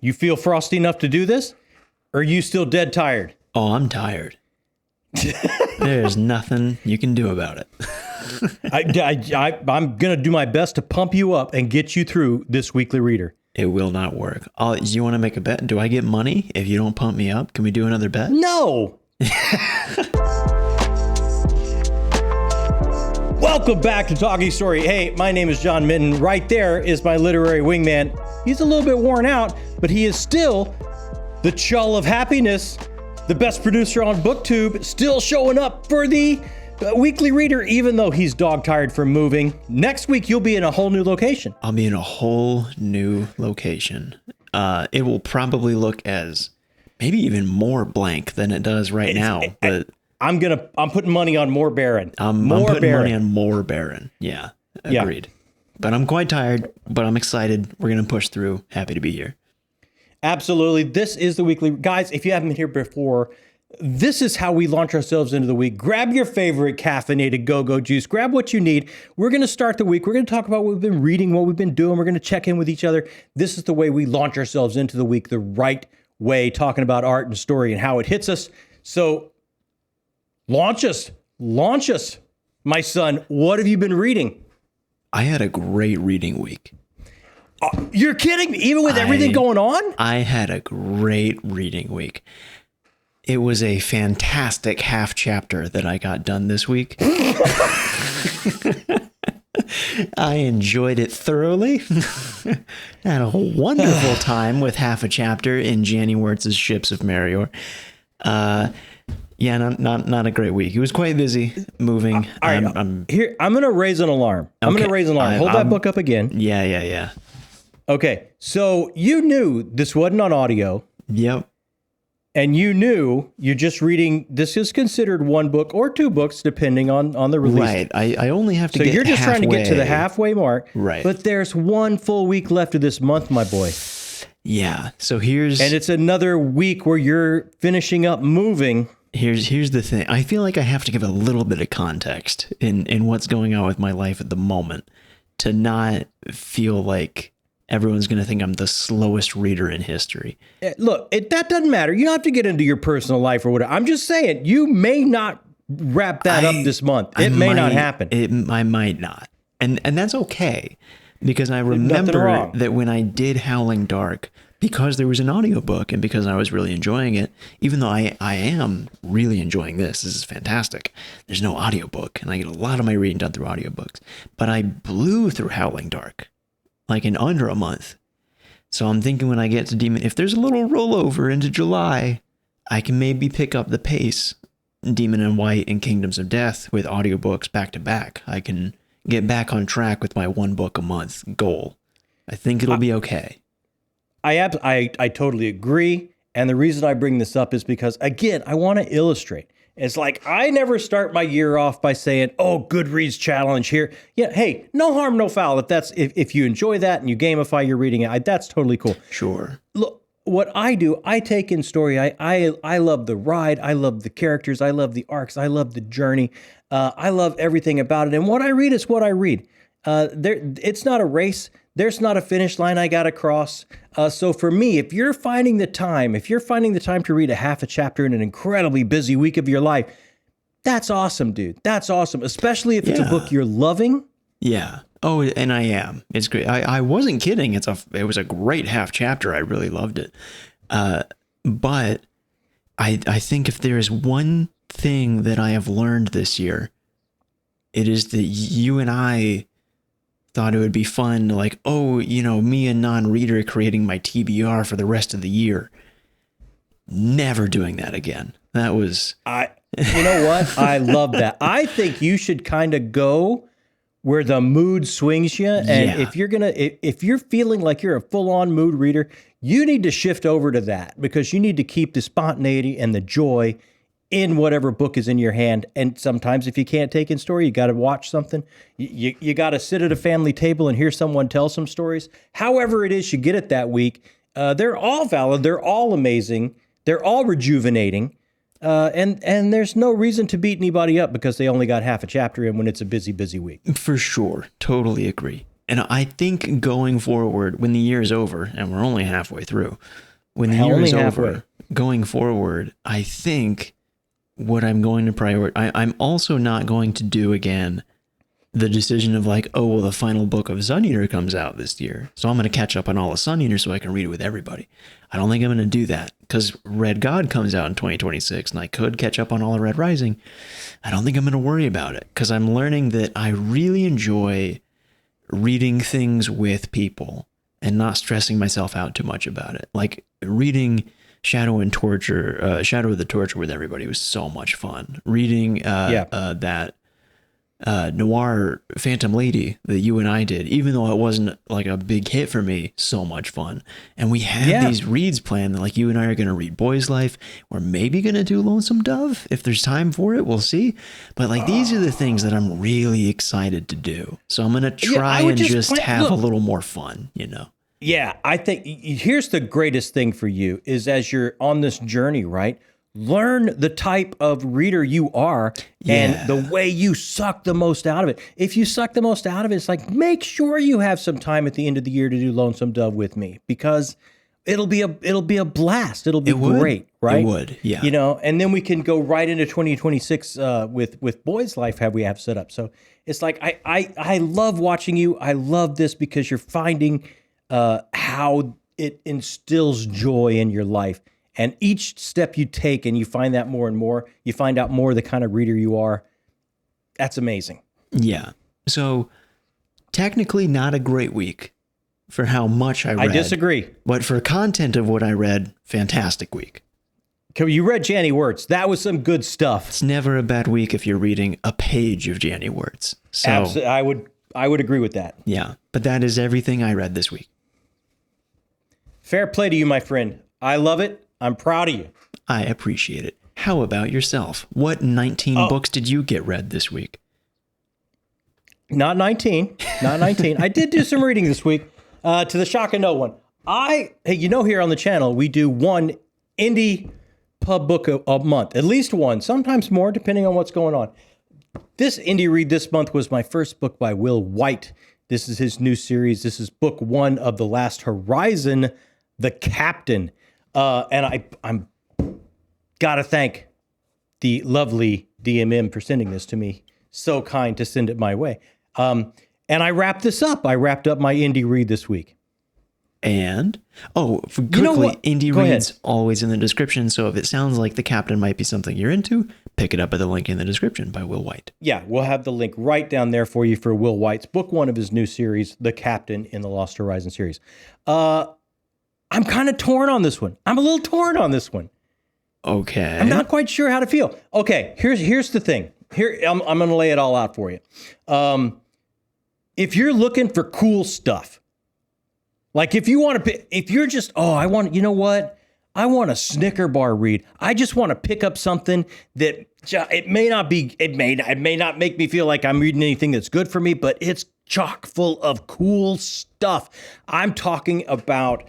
You feel frosty enough to do this? Or are you still dead tired? Oh, I'm tired. There's nothing you can do about it. I'm going to do my best to pump you up and get you through this weekly reader. It will not work. Do you want to make a bet? Do I get money if you don't pump me up? Can we do another bet? No. Welcome back to Talking Story. Hey, my name is John Minton. Right there is my literary wingman. He's a little bit worn out, but he is still the chull of happiness, the best producer on BookTube, still showing up for the weekly reader, even though he's dog tired from moving. Next week, you'll be in a whole new location. I'll be in a whole new location. It will probably look as maybe even more blank than it does right now. But I'm putting money on more barren. I'm putting money on more barren. Yeah, agreed. Yeah. But I'm quite tired, but I'm excited. We're going to push through. Happy to be here. Absolutely. This is the weekly. Guys, if you haven't been here before, this is how we launch ourselves into the week. Grab your favorite caffeinated go-go juice. Grab what you need. We're going to start the week. We're going to talk about what we've been reading, what we've been doing. We're going to check in with each other. This is the way we launch ourselves into the week, the right way, talking about art and story and how it hits us. So launch us, my son. What have you been reading? I had a great reading week. You're kidding me? Even with everything going on? I had a great reading week. It was a fantastic half chapter that I got done this week. I enjoyed it thoroughly. Had a wonderful time with half a chapter in Janny Wertz's Ships of Marior. Yeah, not a great week. It was quite busy moving. All right, I'm going to raise an alarm. I'm going to raise an alarm. Hold that book up again. Yeah. Okay, so you knew this wasn't on audio. Yep. And you knew you're just reading, this is considered one book or two books, depending on the release. Right. I only have to get halfway. So you're just trying to get to the halfway mark. Right. But there's one full week left of this month, my boy. Yeah. So and it's another week where you're finishing up moving. Here's the thing. I feel like I have to give a little bit of context in what's going on with my life at the moment to not feel like everyone's going to think I'm the slowest reader in history. Look, that doesn't matter. You don't have to get into your personal life or whatever. I'm just saying, you may not wrap that up this month. It may not happen. I might not. And that's okay. Because I remember that when I did Howling Dark, because there was an audiobook and because I was really enjoying it, even though I am really enjoying this is fantastic. There's no audiobook, and I get a lot of my reading done through audiobooks. But I blew through Howling Dark, like in under a month. So I'm thinking when I get to Demon, if there's a little rollover into July, I can maybe pick up the pace. Demon and Wight and Kingdoms of Death with audiobooks back to back. I can get back on track with my one book a month goal. I think it'll be okay. I totally agree. And the reason I bring this up is because, again, I want to illustrate. It's like, I never start my year off by saying, oh, Goodreads challenge here. Yeah, hey, no harm, no foul. If you enjoy that and you gamify your reading, that's totally cool. Sure. Look, what I do, I take in story. I love the ride. I love the characters. I love the arcs. I love the journey. I love everything about it. And what I read is what I read. It's not a race. There's not a finish line I got to cross. So for me, if you're finding the time to read a half a chapter in an incredibly busy week of your life, that's awesome, dude. That's awesome, especially if it's a book you're loving. Yeah. Oh, and I am. It's great. I wasn't kidding. It was a great half chapter. I really loved it. But I think if there is one thing that I have learned this year, it is that you and I thought it would be fun, like, me a non-reader creating my TBR for the rest of the year. Never doing that again. That was... You know what? I love that. I think you should kind of go where the mood swings you. And if you're feeling like you're a full-on mood reader, you need to shift over to that because you need to keep the spontaneity and the joy in whatever book is in your hand. And sometimes if you can't take in story, you got to watch something. You got to sit at a family table and hear someone tell some stories. However it is you get it that week, they're all valid. They're all amazing. They're all rejuvenating. And there's no reason to beat anybody up because they only got half a chapter in when it's a busy, busy week. For sure. Totally agree. And I think going forward, when the year is over, and we're only halfway through, when the year is over, going forward, I think what I'm going to prioritize, I'm also not going to do again the decision of like, oh, well, the final book of Sun Eater comes out this year, so I'm going to catch up on all of Sun Eater so I can read it with everybody. I don't think I'm going to do that because Red God comes out in 2026 and I could catch up on all of Red Rising. I don't think I'm going to worry about it because I'm learning that I really enjoy reading things with people and not stressing myself out too much about it. Like reading Shadow of the Torture with everybody was so much fun. Reading that Noir Phantom Lady that you and I did, even though it wasn't like a big hit for me, so much fun. And we have these reads planned that like you and I are going to read Boy's Life. We're maybe going to do Lonesome Dove if there's time for it. We'll see. But like these are the things that I'm really excited to do. So I'm going to try and just have a little more fun, you know? Yeah, I think here's the greatest thing for you is as you're on this journey, right? Learn the type of reader you are and the way you suck the most out of it. If you suck the most out of it, it's like, make sure you have some time at the end of the year to do Lonesome Dove with me because it'll be a blast. It'll be great, right? It would, yeah. You know, and then we can go right into 2026 with Boy's Life we have set up. So it's like, I love watching you. I love this because you're finding how it instills joy in your life. And each step you take and you find that more and more, you find out more the kind of reader you are. That's amazing. Yeah. So technically not a great week for how much I read. I disagree. But for content of what I read, fantastic week. You read Janny Wirtz. That was some good stuff. It's never a bad week if you're reading a page of Janny Wirtz. So absolutely, I would agree with that. Yeah. But that is everything I read this week. Fair play to you, my friend. I love it. I'm proud of you. I appreciate it. How about yourself? What 19 books did you get read this week? Not 19. Not 19. I did do some reading this week, to the shock of no one. Hey, you know, here on the channel, we do one indie pub book a month, at least one, sometimes more, depending on what's going on. This indie read this month was my first book by Will Wight. This is his new series. This is book 1 of The Last Horizon, The Captain. And I'm gotta thank the lovely DMM for sending this to me. So kind to send it my way. And I wrapped this up. I wrapped up my indie read this week. And, quickly, indie reads always in the description. So if it sounds like The Captain might be something you're into, pick it up at the link in the description by Will Wight. Yeah, we'll have the link right down there for you for Will Wight's book 1 of his new series, The Captain in the Lost Horizon series. I'm kind of torn on this one. I'm a little torn on this one. Okay. I'm not quite sure how to feel. Okay, here's the thing. Here, I'm going to lay it all out for you. If you're looking for cool stuff, like if you're just, you know what? I want a Snicker bar read. I just want to pick up something that it may not make me feel like I'm reading anything that's good for me, but it's chock full of cool stuff. I'm talking about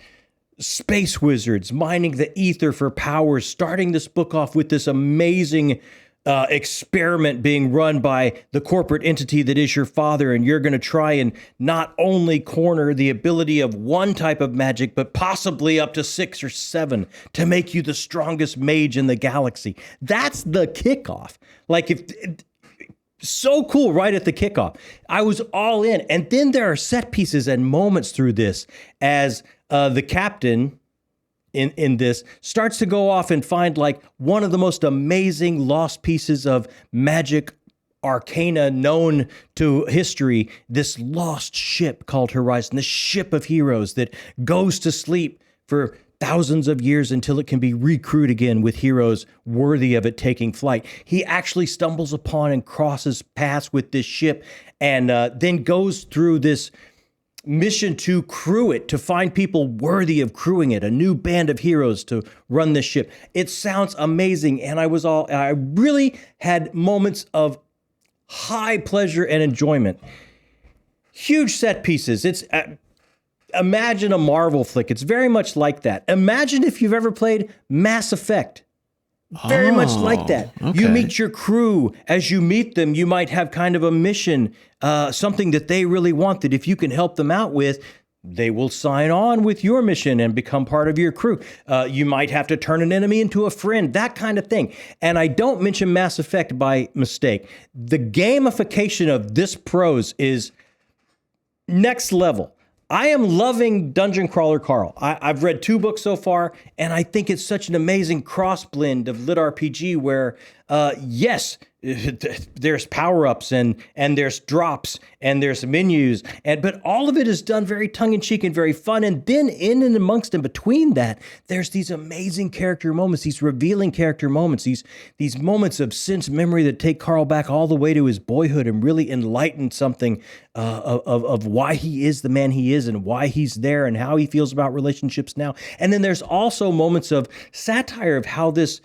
space wizards mining the ether for powers, starting this book off with this amazing experiment being run by the corporate entity that is your father, and you're going to try and not only corner the ability of one type of magic, but possibly up to 6 or 7 to make you the strongest mage in the galaxy. That's the kickoff. So cool right at the kickoff. I was all in. And then there are set pieces and moments through this as the captain in this starts to go off and find like one of the most amazing lost pieces of magic arcana known to history, this lost ship called Horizon, the ship of heroes that goes to sleep for thousands of years until it can be recrewed again with heroes worthy of it taking flight. He actually stumbles upon and crosses paths with this ship and then goes through this mission to crew it, to find people worthy of crewing it, a new band of heroes to run this ship. It sounds amazing, and I really had moments of high pleasure and enjoyment. Huge set pieces. It's imagine a Marvel flick. It's very much like that. Imagine if you've ever played Mass Effect. Very much like that. Okay. You meet your crew. As you meet them, you might have kind of a mission, something that they really want that if you can help them out with, they will sign on with your mission and become part of your crew. You might have to turn an enemy into a friend, that kind of thing. And I don't mention Mass Effect by mistake. The gamification of this prose is next level. I am loving Dungeon Crawler Carl. I've read 2 books so far, and I think it's such an amazing cross blend of lit RPG where, yes, there's power-ups and there's drops and there's menus, but all of it is done very tongue-in-cheek and very fun. And then in and amongst and between that, there's these amazing character moments, these revealing character moments, these moments of sense memory that take Carl back all the way to his boyhood and really enlighten something of why he is the man he is and why he's there and how he feels about relationships now. And then there's also moments of satire of how this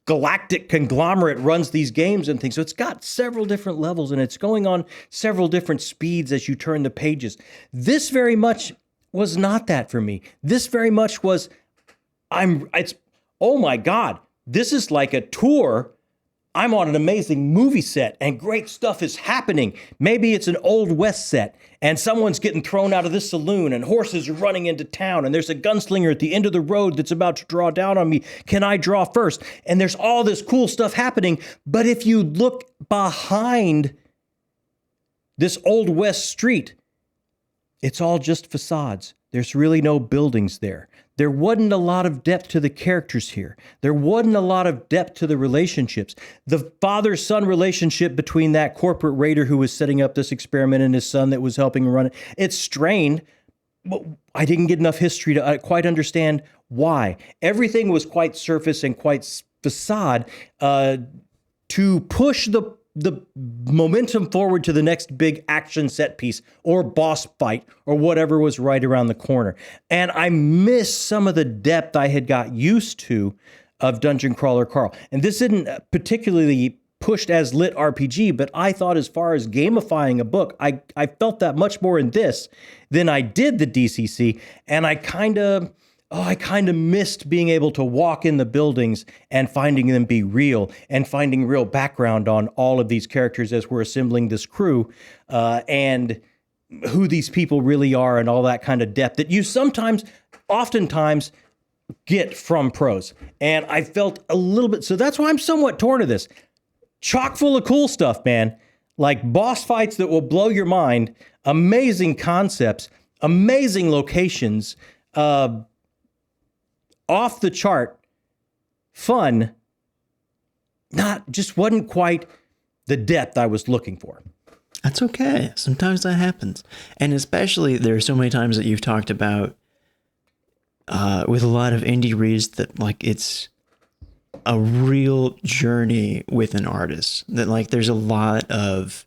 galactic conglomerate runs these games and things. So it's got several different levels and it's going on several different speeds as you turn the pages. This very much was not that for me. This very much was, oh my God, this is like a tour. I'm on an amazing movie set and great stuff is happening. Maybe it's an Old West set and someone's getting thrown out of this saloon and horses are running into town and there's a gunslinger at the end of the road that's about to draw down on me. Can I draw first? And there's all this cool stuff happening. But if you look behind this Old West street, it's all just facades. There's really no buildings there. There wasn't a lot of depth to the characters here. There wasn't a lot of depth to the relationships. The father-son relationship between that corporate raider who was setting up this experiment and his son that was helping run it, it's strained. I didn't get enough history to quite understand why. Everything was quite surface and quite facade to push the momentum forward to the next big action set piece or boss fight or whatever was right around the corner. And I missed some of the depth I had got used to of Dungeon Crawler Carl. And this isn't particularly pushed as lit RPG, but I thought as far as gamifying a book, I felt that much more in this than I did the DCC. And I kind of missed being able to walk in the buildings and finding them be real and finding real background on all of these characters as we're assembling this crew and who these people really are and all that kind of depth that you oftentimes get from prose. And I felt a little bit, so that's why I'm somewhat torn to this. Chock full of cool stuff, man. Like boss fights that will blow your mind, amazing concepts, amazing locations, off the chart, fun, just wasn't quite the depth I was looking for. That's okay. Sometimes that happens. And especially there are so many times that you've talked about with a lot of indie reads that like it's a real journey with an artist, that like there's a lot of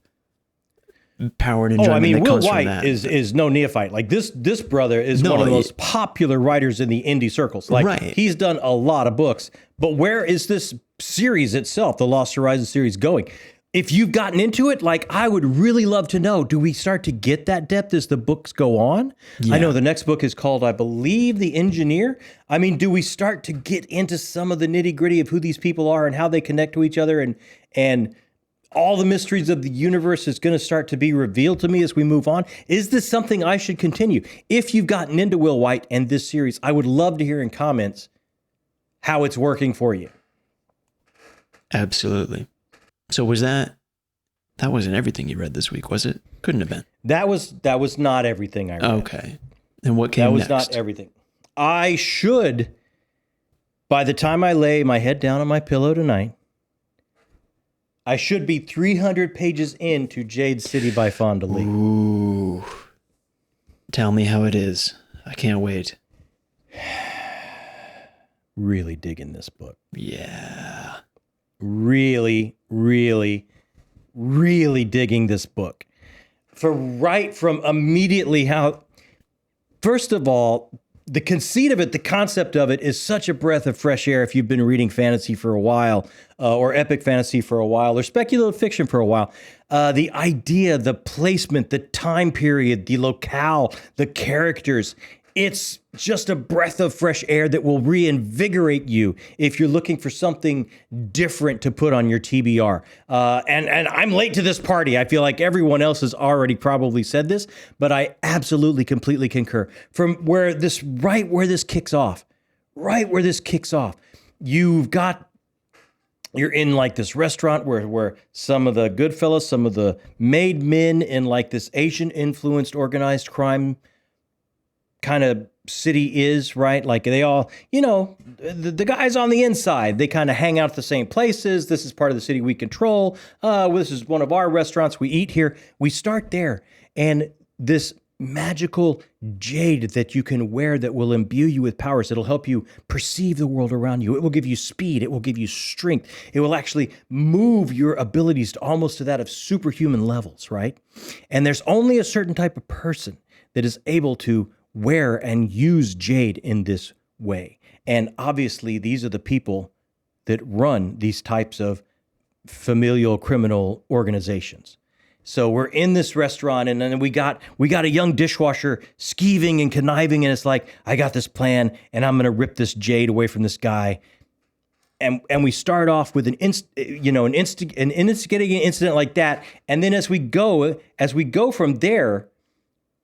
power and enjoyment that Will comes from Wight that. is no neophyte. Like this brother is one of the most popular writers in the indie circles. Like right. He's done a lot of books, but where is this series itself, the Lost Horizons series, going? If you've gotten into it, like I would really love to know, do we start to get that depth as the books go on? Yeah. I know the next book is called, I believe, The Engineer. I mean, do we start to get into some of the nitty gritty of who these people are and how they connect to each other and all the mysteries of the universe is going to start to be revealed to me as we move on? Is this something I should continue? If you've gotten into Will Wight and this series, I would love to hear in comments how it's working for you. Absolutely. So that wasn't everything you read this week, was it? Couldn't have been. That was not everything I read. Okay. And what came next? That was not everything. I should, by the time I lay my head down on my pillow tonight, I should be 300 pages into Jade City by Fonda Lee. Ooh. Tell me how it is. I can't wait. Really digging this book. Yeah. Really, really, really digging this book. From immediately how, first of all, the conceit of it, the concept of it is such a breath of fresh air if you've been reading fantasy for a while, or epic fantasy for a while, or speculative fiction for a while. The idea, the placement, the time period, the locale, the characters, it's just a breath of fresh air that will reinvigorate you if you're looking for something different to put on your TBR. And I'm late to this party. I feel like everyone else has already probably said this, but I absolutely, completely concur. From where this kicks off, you're in like this restaurant where some of the good fellas, some of the made men in like this Asian influenced organized crime kind of city is, right? Like they all, the guys on the inside, they kind of hang out at the same places. This is part of the city we control. This is one of our restaurants. We eat here. We start there. And this magical jade that you can wear that will imbue you with powers. It'll help you perceive the world around you. It will give you speed. It will give you strength. It will actually move your abilities to almost to that of superhuman levels, right? And there's only a certain type of person that is able to wear and use jade in this way. And obviously, these are the people that run these types of familial criminal organizations. So we're in this restaurant, and then we got a young dishwasher skeeving and conniving, and it's like, I got this plan, and I'm going to rip this jade away from this guy. And we start off with an instigating incident like that, and then as we go from there,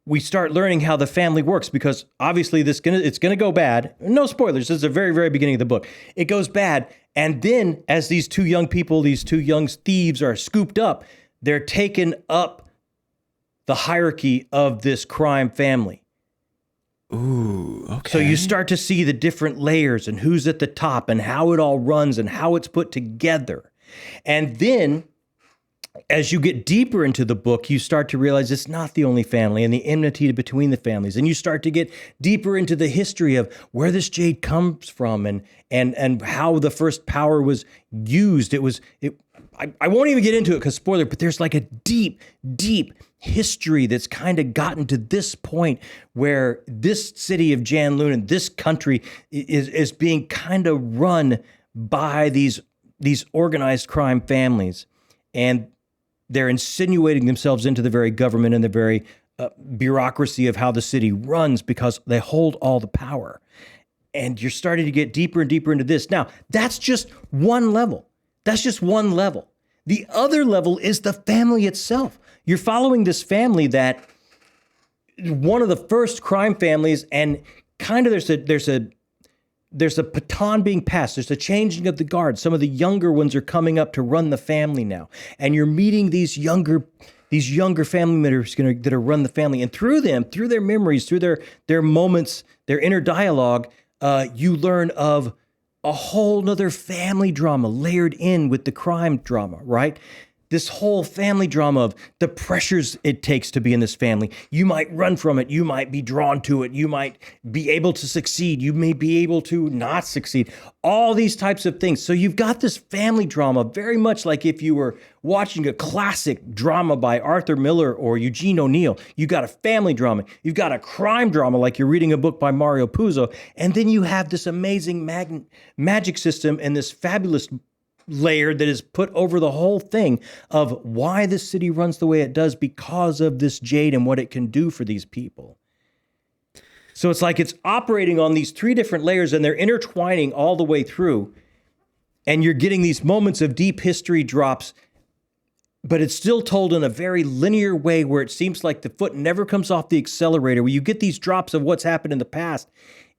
we start learning how the family works, because obviously it's gonna go bad. No spoilers. This is the very, very beginning of the book. It goes bad, and then as these two young thieves are scooped up, they're taken up the hierarchy of this crime family. Ooh, okay. So you start to see the different layers and who's at the top and how it all runs and how it's put together. And then as you get deeper into the book, you start to realize it's not the only family and the enmity between the families. And you start to get deeper into the history of where this jade comes from and how the first power was used. I won't even get into it because spoiler, but there's like a deep, deep history that's kind of gotten to this point where this city of Janloon and this country is being kind of run by these organized crime families. And they're insinuating themselves into the very government and the very bureaucracy of how the city runs because they hold all the power. And you're starting to get deeper and deeper into this. Now, that's just one level. The other level is the family itself. You're following this family that one of the first crime families, and kind of there's a baton being passed. There's a changing of the guard. Some of the younger ones are coming up to run the family now. And you're meeting these younger family members that are run the family. And through their memories, through their moments, their inner dialogue, you learn of a whole nother family drama layered in with the crime drama, right? This whole family drama of the pressures it takes to be in this family. You might run from it. You might be drawn to it. You might be able to succeed. You may be able to not succeed. All these types of things. So you've got this family drama very much like if you were watching a classic drama by Arthur Miller or Eugene O'Neill. You've got a family drama. You've got a crime drama like you're reading a book by Mario Puzo. And then you have this amazing magic system and this fabulous layer that is put over the whole thing of why this city runs the way it does because of this jade and what it can do for these people. So it's like it's operating on these three different layers and they're intertwining all the way through. And you're getting these moments of deep history drops, but it's still told in a very linear way where it seems like the foot never comes off the accelerator, where you get these drops of what's happened in the past.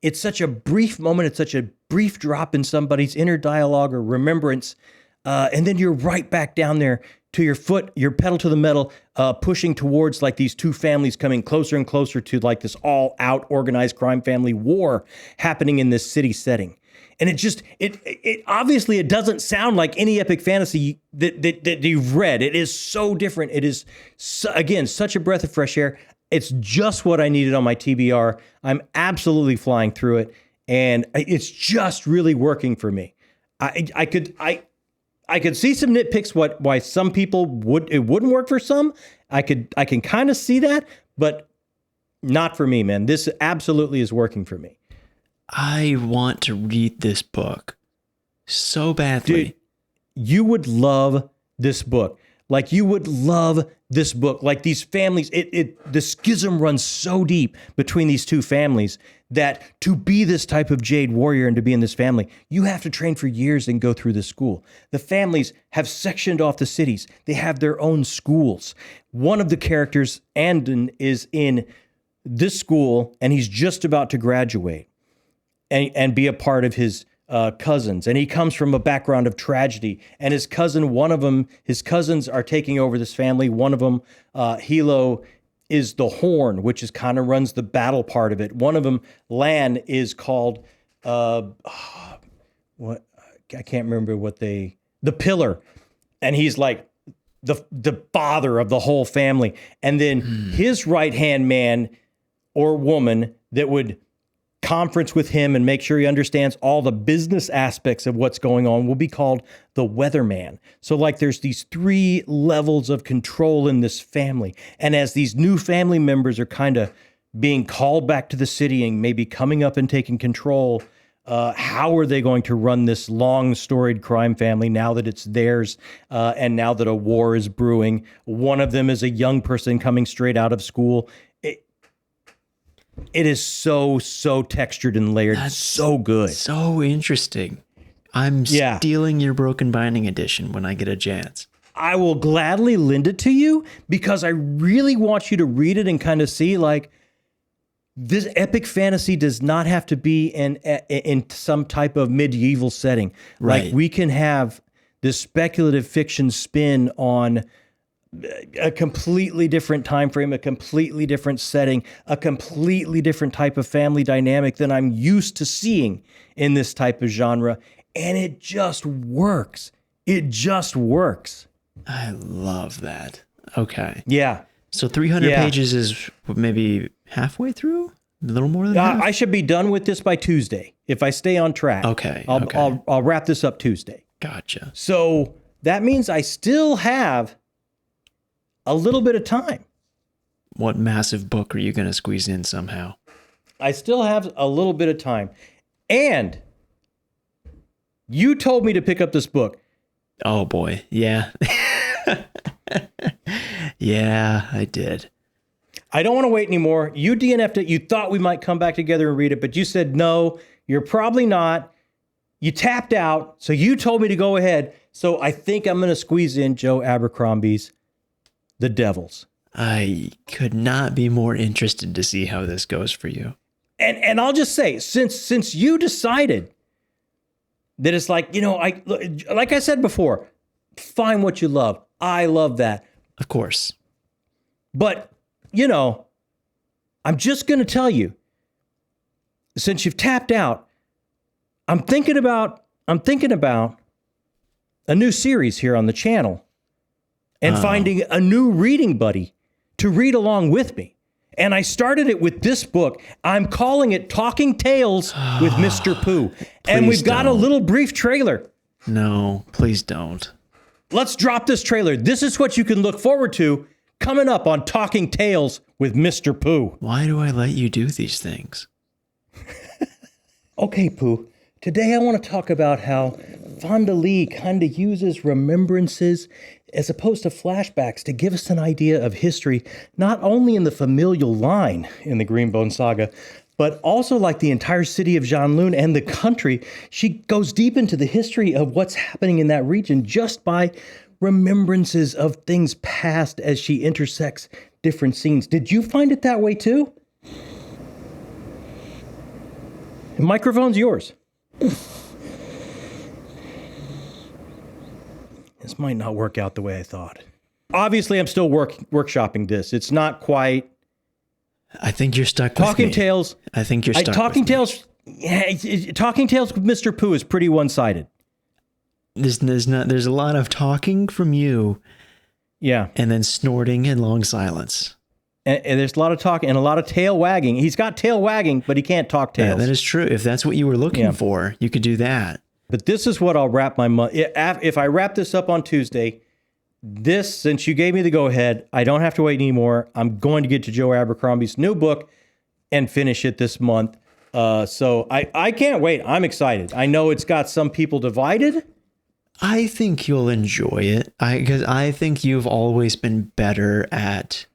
It's such a brief moment. It's such a brief drop in somebody's inner dialogue or remembrance. And then you're right back down there to your foot, your pedal to the metal, pushing towards like these two families coming closer and closer to like this all out organized crime family war happening in this city setting. And it obviously it doesn't sound like any epic fantasy that you've read. It is so different. It is, again, such a breath of fresh air. It's just what I needed on my TBR. I'm absolutely flying through it, and it's just really working for me. I could see some nitpicks why some people wouldn't work for some. I can kind of see that, but not for me, man. This absolutely is working for me. I want to read this book so badly. Dude, you would love this book. Like, you would love this book. Like, these families, the schism runs so deep between these two families that to be this type of Jade warrior and to be in this family, you have to train for years and go through this school. The families have sectioned off the cities. They have their own schools. One of the characters, Andon, is in this school, and he's just about to graduate and be a part of his cousins, and he comes from a background of tragedy. And his cousins are taking over this family. One of them, Hilo, is the Horn, which is kind of runs the battle part of it. One of them, Lan, is called what I can't remember what the Pillar, and he's like the father of the whole family. And then his right hand man or woman that would conference with him and make sure he understands all the business aspects of what's going on will be called the weatherman. So like there's these 3 levels of control in this family. And as these new family members are kind of being called back to the city and maybe coming up and taking control, how are they going to run this long storied crime family now that it's theirs and now that a war is brewing? One of them is a young person coming straight out of school. It is so textured and layered. That's so good. So interesting. I'm stealing your Broken Binding edition when I get a chance. I will gladly lend it to you because I really want you to read it and kind of see, like, this epic fantasy does not have to be in some type of medieval setting. Right. Like, we can have this speculative fiction spin on a completely different time frame, a completely different setting, a completely different type of family dynamic than I'm used to seeing in this type of genre. And it just works. It just works. I love that. Okay. Yeah. So 300 pages is maybe halfway through? A little more than half? I should be done with this by Tuesday if I stay on track. Okay. I'll wrap this up Tuesday. Gotcha. So that means I still have a little bit of time. What massive book are you going to squeeze in somehow? I still have a little bit of time. And you told me to pick up this book. Oh, boy. Yeah. Yeah, I did. I don't want to wait anymore. You DNF'd it. You thought we might come back together and read it, but you said, no, you're probably not. You tapped out, so you told me to go ahead. So I think I'm going to squeeze in Joe Abercrombie's The Devils. I could not be more interested to see how this goes for you. And I'll just say, since you decided that it's like, like I said before, find what you love. I love that. Of course. But, I'm just going to tell you, since you've tapped out, I'm thinking about a new series here on the channel and finding a new reading buddy to read along with me. And I started it with this book. I'm calling it Talking Tales with Mr. Pooh. And we've got a little brief trailer. No, please don't. Let's drop this trailer. This is what you can look forward to coming up on Talking Tales with Mr. Pooh. Why do I let you do these things? Okay, Pooh. Today I want to talk about how Fonda Lee kind of uses remembrances as opposed to flashbacks to give us an idea of history, not only in the familial line in the Greenbone Saga, but also like the entire city of Janloon and the country. She goes deep into the history of what's happening in that region just by remembrances of things past as she intersects different scenes. Did you find it that way too? The microphone's yours. This might not work out the way I thought. Obviously, I'm still workshopping this. It's not quite. I think you're stuck with Talking me. Tales. I think you're stuck Talking with Tales. Talking Tales with Mr. Pooh is pretty one-sided. There's a lot of talking from you. Yeah. And then snorting and long silence. And there's a lot of talking and a lot of tail wagging. He's got tail wagging, but he can't talk tails. Yeah, that is true. If that's what you were looking for, you could do that. But this is what I'll wrap my month. If I wrap this up on Tuesday, since you gave me the go-ahead, I don't have to wait anymore. I'm going to get to Joe Abercrombie's new book and finish it this month. So I can't wait. I'm excited. I know it's got some people divided. I think you'll enjoy it. Because I think you've always been better at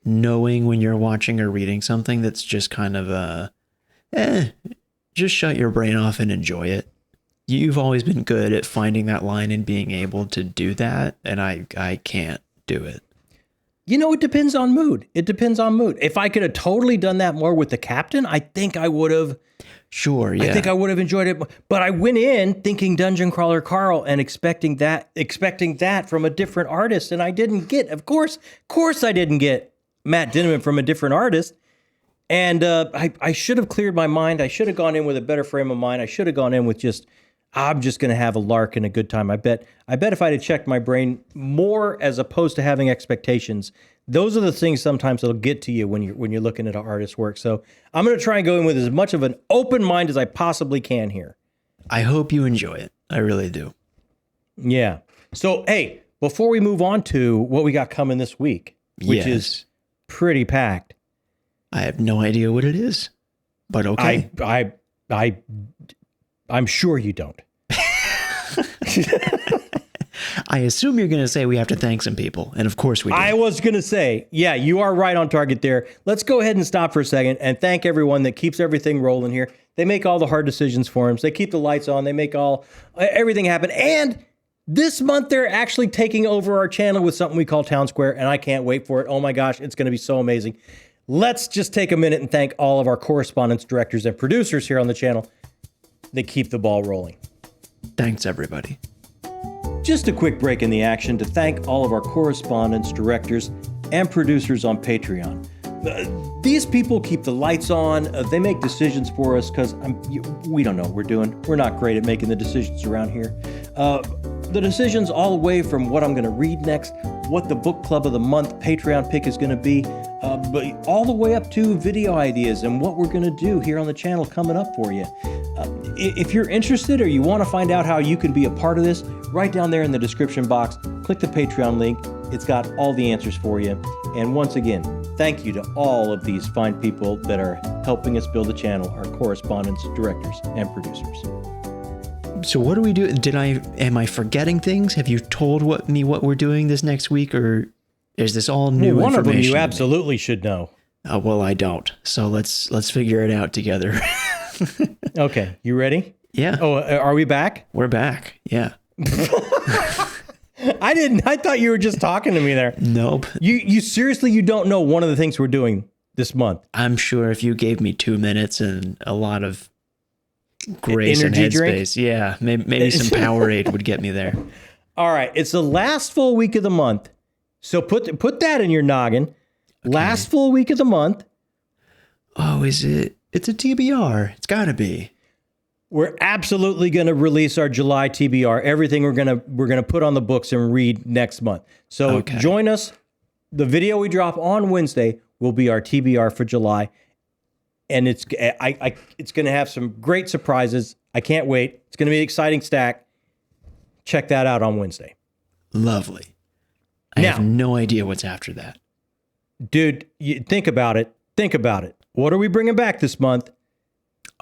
knowing when you're watching or reading something that's just kind of just shut your brain off and enjoy it. You've always been good at finding that line and being able to do that, and I can't do it. You know, it depends on mood. It depends on mood. If I could have totally done that more with the captain, I think I would have. Sure, yeah. I think I would have enjoyed it. But I went in thinking Dungeon Crawler Carl and expecting that from a different artist, and I didn't get. Of course, I didn't get Matt Dinneman from a different artist. And I should have cleared my mind. I should have gone in with a better frame of mind. I should have gone in with I'm just going to have a lark and a good time. I bet if I'd have checked my brain more as opposed to having expectations, those are the things sometimes that'll get to you when you're looking at an artist's work. So I'm going to try and go in with as much of an open mind as I possibly can here. I hope you enjoy it. I really do. Yeah. So, hey, before we move on to what we got coming this week, which is pretty packed. I have no idea what it is, but okay. I'm sure you don't. I assume you're going to say we have to thank some people, and of course we do. I was going to say, yeah, you are right on target there. Let's go ahead and stop for a second and thank everyone that keeps everything rolling here. They make all the hard decisions for us. They keep the lights on. They make everything happen. And this month, they're actually taking over our channel with something we call Town Square, and I can't wait for it. Oh my gosh, it's going to be so amazing. Let's just take a minute and thank all of our correspondents, directors, and producers here on the channel. They keep the ball rolling. Thanks, everybody. Just a quick break in the action to thank all of our correspondents, directors, and producers on Patreon. These people keep the lights on. They make decisions for us because we don't know what we're doing. We're not great at making the decisions around here. The decisions all the way from what I'm going to read next, what the book club of the month Patreon pick is going to be, but all the way up to video ideas and what we're going to do here on the channel coming up for you. If you're interested or you want to find out how you can be a part of this, right down there in the description box, click the Patreon link. It's got all the answers for you. And once again, thank you to all of these fine people that are helping us build the channel, our correspondents, directors, and producers. So what do we do? Am I forgetting things? Have you told me what we're doing this next week, or is this all new one information? One of them you absolutely should know. Well, I don't. So let's figure it out together. Okay, you ready? Yeah. Oh, are we back? We're back. Yeah. I thought you were just talking to me there. Nope. You seriously, you don't know one of the things we're doing this month? I'm sure if you gave me 2 minutes and a lot of grace energy and drink? headspace, yeah, maybe some Powerade would get me there. All right, it's the last full week of the month, so put that in your noggin. Okay. Last full week of the month. Oh, is it? It's a TBR. It's got to be. We're absolutely going to release our July TBR. Everything we're gonna put on the books and read next month. So Join us. The video we drop on Wednesday will be our TBR for July, and it's going to have some great surprises. I can't wait. It's going to be an exciting stack. Check that out on Wednesday. Lovely. I have no idea what's after that. Dude, think about it. Think about it. What are we bringing back this month?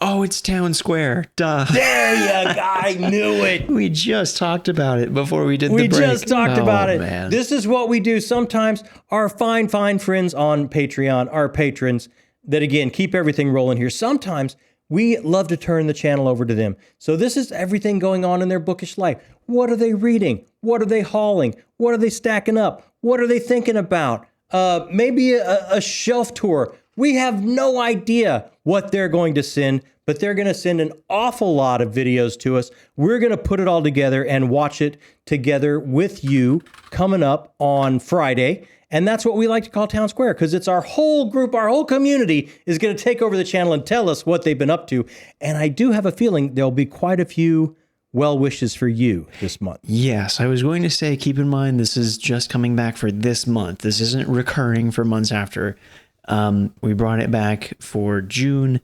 Oh, it's Town Square. Duh. There you go. I knew it. We just talked about it before we did the break. We just talked about it. Man. This is what we do sometimes. Our fine friends on Patreon, our patrons that, again, keep everything rolling here. Sometimes we love to turn the channel over to them. So this is everything going on in their bookish life. What are they reading? What are they hauling? What are they stacking up? What are they thinking about? Maybe a shelf tour. We have no idea what they're going to send, but they're going to send an awful lot of videos to us. We're going to put it all together and watch it together with you coming up on Friday. And that's what we like to call Town Square, because it's our whole group, our whole community is going to take over the channel and tell us what they've been up to. And I do have a feeling there'll be quite a few well wishes for you this month. Yes, I was going to say, keep in mind, this is just coming back for this month. This isn't recurring for months after. We brought it back for June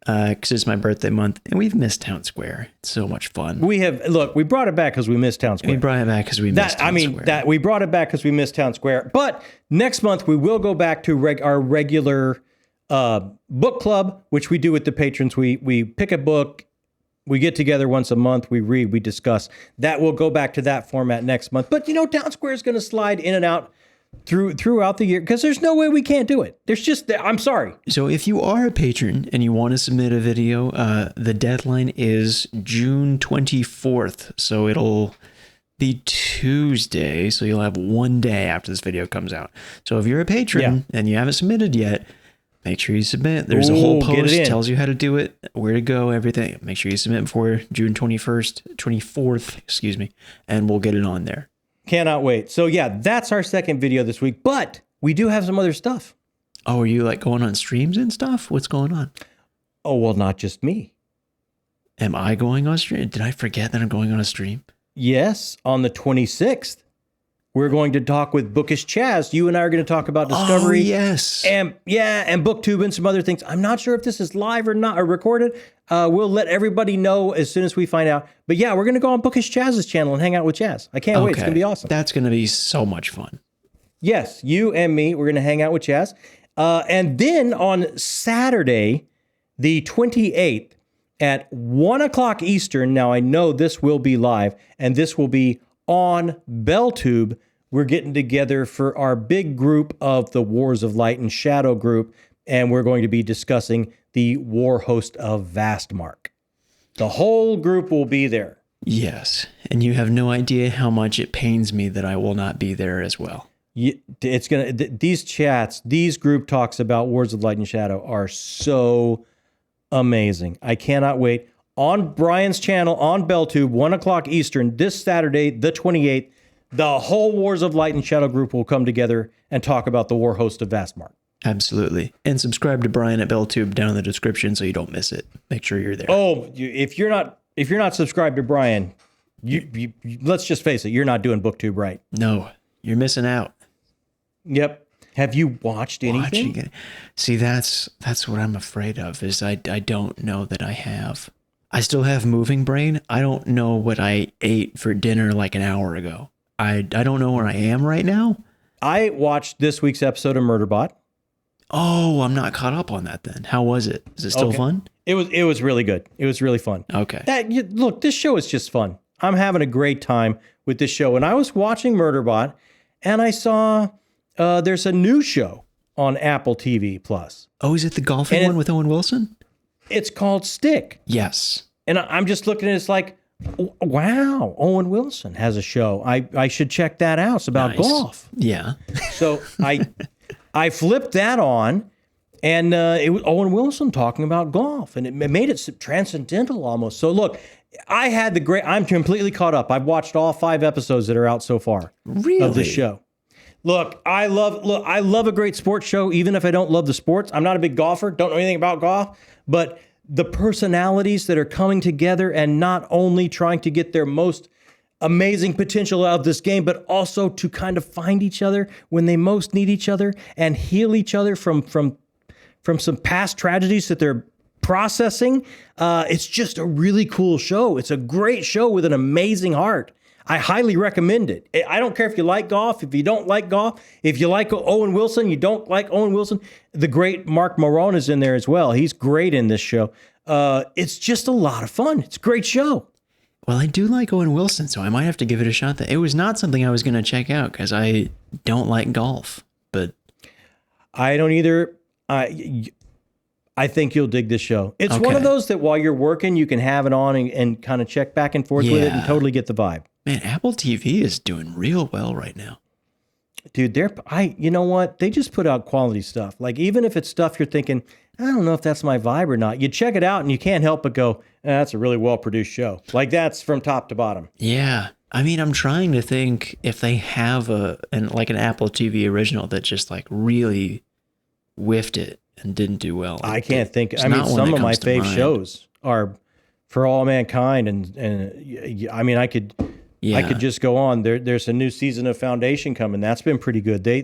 because it's my birthday month, and we've missed Town Square. It's so much fun. We brought it back because we missed Town Square. We brought it back because we missed Town Square. We brought it back because we missed Town Square. But next month we will go back to our regular book club, which we do with the patrons. We pick a book We get together once a month. We read. We discuss. That will go back to that format next month. But Town Square is going to slide in and out throughout the year because there's no way we can't do it. There's just, I'm sorry. So if you are a patron and you want to submit a video, the deadline is June 24th. So it'll be Tuesday. So you'll have one day after this video comes out. So if you're a patron and you haven't submitted yet, make sure you submit. There's a whole post tells you how to do it, where to go, everything. Make sure you submit before June 24th, and we'll get it on there. Cannot wait. So yeah, that's our second video this week, but we do have some other stuff. Oh, are you like going on streams and stuff? What's going on? Oh, well, not just me. Am I going on stream? Did I forget that I'm going on a stream? Yes, on the 26th. We're going to talk with Bookish Chaz. You and I are going to talk about Discovery. Oh, yes. And BookTube and some other things. I'm not sure if this is live or not, or recorded. We'll let everybody know as soon as we find out. But yeah, we're going to go on Bookish Chaz's channel and hang out with Chaz. I can't wait. It's going to be awesome. That's going to be so much fun. Yes, you and me, we're going to hang out with Chaz. And then on Saturday, the 28th, at 1 o'clock Eastern, now I know this will be live, and this will be on BellTube. We're getting together for our big group of the Wars of Light and Shadow group, and we're going to be discussing the war host of Vastmark. The whole group will be there. Yes, and you have no idea how much it pains me that I will not be there as well. It's gonna these chats, these group talks about Wars of Light and Shadow are so amazing. I cannot wait. On Brian's channel on BellTube, 1 o'clock Eastern, this Saturday, the 28th, the whole Wars of Light and Shadow group will come together and talk about the war host of Vastmark. Absolutely. And subscribe to Brian at BellTube down in the description so you don't miss it. Make sure you're there. Oh, if you're not subscribed to Brian, you let's just face it, you're not doing BookTube right. No, you're missing out. Yep. Have you watched anything? See, that's what I'm afraid of, is I don't know that I have. I still have moving brain. I don't know what I ate for dinner like an hour ago. I don't know where I am right now. I watched this week's episode of Murderbot. Oh, I'm not caught up on that then. How was it? Is it still fun? It was really good. It was really fun. Okay. Look, this show is just fun. I'm having a great time with this show. And I was watching Murderbot, and I saw there's a new show on Apple TV Plus. Oh, is it the golfing one with Owen Wilson? It's called Stick. Yes. And I'm just looking at it, it's like, wow, Owen Wilson has a show. I should check that out. It's about golf. Yeah. So I flipped that on, and it was Owen Wilson talking about golf, and it made it transcendental almost. So look, I'm completely caught up. I've watched all 5 episodes that are out so far of this show. Look, I love a great sports show, even if I don't love the sports. I'm not a big golfer, don't know anything about golf, but the personalities that are coming together and not only trying to get their most amazing potential out of this game, but also to kind of find each other when they most need each other and heal each other from some past tragedies that they're processing. It's just a really cool show. It's a great show with an amazing heart. I highly recommend it. I don't care if you like golf, if you don't like golf, if you like Owen Wilson, you don't like Owen Wilson. The great Mark Maron is in there as well. He's great in this show. It's just a lot of fun. It's a great show. Well, I do like Owen Wilson, so I might have to give it a shot. It was not something I was going to check out because I don't like golf, but I don't either. I think you'll dig this show. It's one of those that while you're working, you can have it on and kind of check back and forth with it and totally get the vibe. Man, Apple TV is doing real well right now. Dude, you know what? They just put out quality stuff. Like, even if it's stuff you're thinking, I don't know if that's my vibe or not, you check it out and you can't help but go, that's a really well-produced show. Like, that's from top to bottom. Yeah. I mean, I'm trying to think if they have an Apple TV original that just like really whiffed it and didn't do well. I can't think. I mean, some of my fave shows are For All Mankind, and I mean, I could just go on. There's a new season of Foundation coming. That's been pretty good. They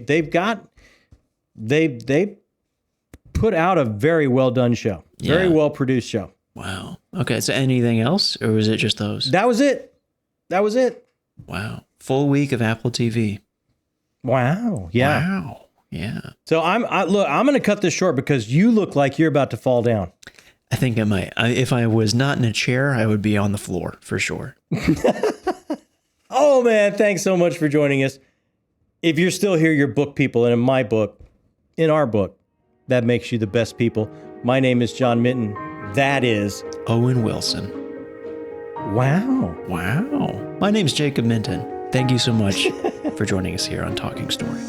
put out a very well done show, very well produced show. Wow. Okay. So anything else, or was it just those? That was it. Wow. Full week of Apple TV. Wow. Yeah. Wow. Yeah. So I'm going to cut this short because you look like you're about to fall down. I think I might. If I was not in a chair, I would be on the floor for sure. Oh, man, thanks so much for joining us. If you're still here, you're book people. And in my book, in our book, that makes you the best people. My name is John Minton. That is Owen Wilson. Wow. Wow. My name's Jakob Minton. Thank you so much for joining us here on Talking Story.